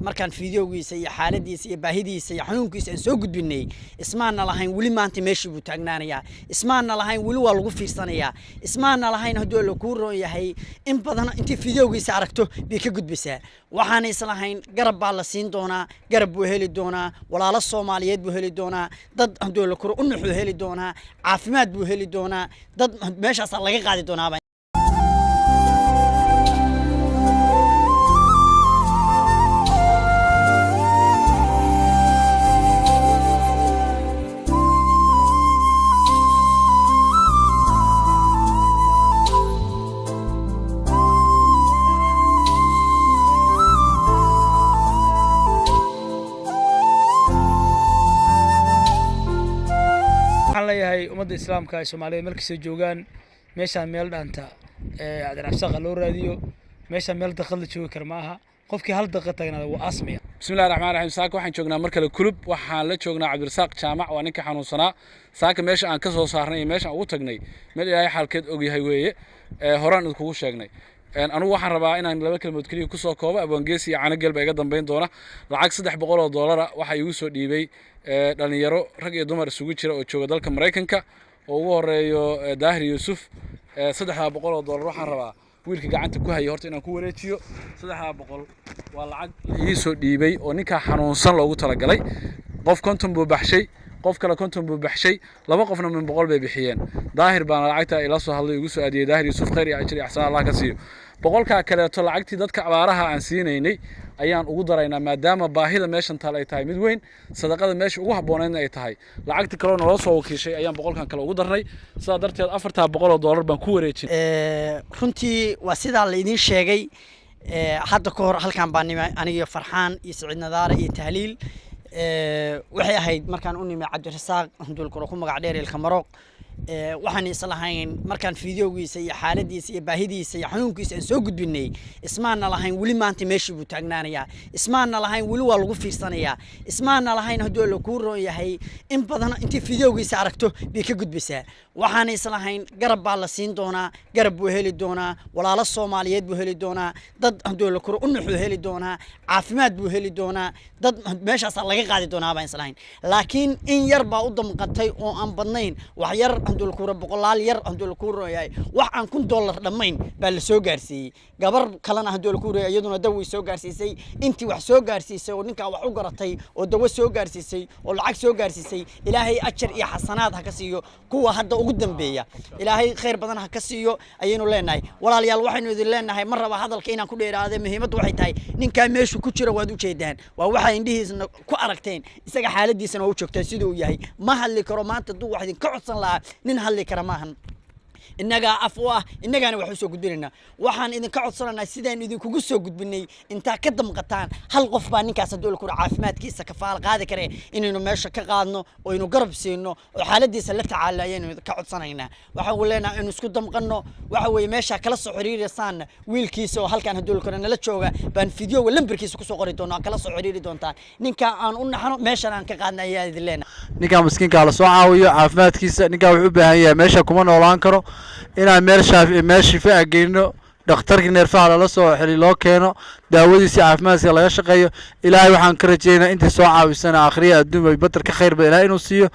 markaan fiidiyowgiisa iyo xaaladiisa iyo baahidiisa iyo xanuunkiisa aan soo gudbinay ismaana lahayn wali maanta meeshii buu taagnaanayaa ismaana lahayn wali waa lagu fiirsanayaa ismaana lahayn haddii la ku roon yahay in badan intii fiidiyowgiisa aragto bay ka gudbisaa waxaan islahayn garab baa la siin doonaa garab buu heli doonaa walaalo Soomaaliyeed buu heli doonaa dad haddii la kuro unuxu heli doonaa caafimaad buu heli doonaa dad meeshaas laga qaadi doonaa leeyahay ummadda islaamka ee Soomaaliyeed markay joogaan meeshaan meel dhaanta adraabsaqa loo raadiyo meeshaan meel dakhal la joogi kar maaha qofkii hal daqiiqo taagnaada waa asmiya bismillaahir rahmaanir rahiim saaka waxaan joognaa markale kulub waxaan la joognaa Cabdirasaaq Jaamac waa ninka xanuunsanaa saaka meesha aan ka soo saarnay meesha ugu tagnay meel ilaahay xalkeed og yahay weeye horaan idinku sheegnay anu waxaan rabaa inaan laba kalmood kaliya ku soo koobo Abwangeesi iyo Canagelba iga dambeyn doona lacag $300 waxa igu soo dhiibay dhalinyaro rag iyo dumar isugu jira oo jooga dalka Mareykanka oo ugu horeeyo Daahir Yuusuf $300 waxaan rabaa wiilka gacanta ku haya horta inaan ku wareejiyo $300 waa lacag ii soo dhiibay oo ninka xanuunsan loogu talagalay qof konton buu baxshay qof kale konton buu baxshay laba qofna min 100 bay bixiyeen Daahir baan lacagta ila soo hadlay ugu soo aadiyay Daahir Yuusuf khayr iyo ajri ihsan Allah ka siiyo boqolka kale to lacagtii dadka abaaraha aan siinaynay ayaan ugu daraynaa maadaama baahida meeshan taal ay tahay mid weyn sadaqada meesha ugu haboonayn ay tahay lacagtii kale oo noo soo wakiishay ayaan boqolkan kale ugu darnay sida darteed $400 baan ku wareejin runtii waa sida la idin sheegay hadda ka hor halkan baan aniga Farxaan iyo Saciid Nadaara iyo Tahliil waxay ahayd markaan u nimay Cabdirasaaq handul koro ku magac dheer ilka Maroq waxaan islahayn markaan fiidiyowgiisa iyo xaaladiisa iyo baahidiisa iyo xanuunkiisa aan soo gudbinay ismaana lahayn wali maanta meeshii buu taagnaanayaa ismaana lahayn wali waa lagu fiirsanayaa ismaana lahayn haddii la ku roon yahay in badan intii fiidiyowgiisa aragto bay ka gudbisaa waxaan islahayn garab baa la siin doonaa garab buu heli doonaa walaalo Soomaaliyeed buu heli doonaa dad haddii la kuro unuxu heli doonaa caafimaad buu heli doonaa dad meeshaas laga qaadi doonaa baan islahayn laakiin in yar baa u damqatay oo aan badnayn wax yar handul kuro boqolaal yar handul kuro yahay wax aan $1 dhamayn baa la soo gaarsiiyay gabar kalena handul kuro iyaduna dawi soo gaarsiisay intii wax soo gaarsiisay oo ninka wax u garatay oo dawo soo gaarsiisay oo lacag soo gaarsiisay ilaahay ajar iyo xasanaad ha ka siiyo kuwa hadda ugu dambeeya ilaahay khayr badan ha ka siiyo ayaynu leenahay walaalayaal waxaynu idin leenahay mar raba hadalka inaan ku dheeraado muhiimadu waxay tahay ninka meesha ku jira waad u jeedaan waa waxa indhihiisna ku aragteen isaga xaaladiisana oo joogtaa sidoo uu yahay ma hadli karo maanta duu wax idin ka codsan lahaa nin hadli kara maahan inaga afwa inagana wax soo gudbinayna waxaan idin ka codsananaa sidaan idin kugu soo gudbinay inta ka damqataan hal qof baa ninkaas dool ku caafimaadkiisa ka faal qaadi kare inaynu meesha ka qaadno oo inuu garab siino oo xaaladiisa la tacaalayeen ka codsanaynaa waxaan u leenahay in isku damqano waxa weeye meesha kala soo xiriiraysan wiilkiisa oo halkan dool ku nala jooga baan fiidiyoo lambarkiisa ku soo qori doonaa kala soo xiriiri doontaan ninka aan u naxano meeshan aan ka qaadnay ayaa idin leenahay ninka miskiinka la soo caawiyo caafimaadkiisa ninka wuxuu u baahan yahay meesha kuma noolaan karo inaan meel shifaa geeyno dhakhtarkii neerfaha la soo xiri loo keeno daawadiisa caafimaadka laga shaqeeyo ilaahay waxaan ka rajaynayaa intii soo caawisana aakhiriya adduun bay badar ka khayr ba ilaahay inuu siiyo.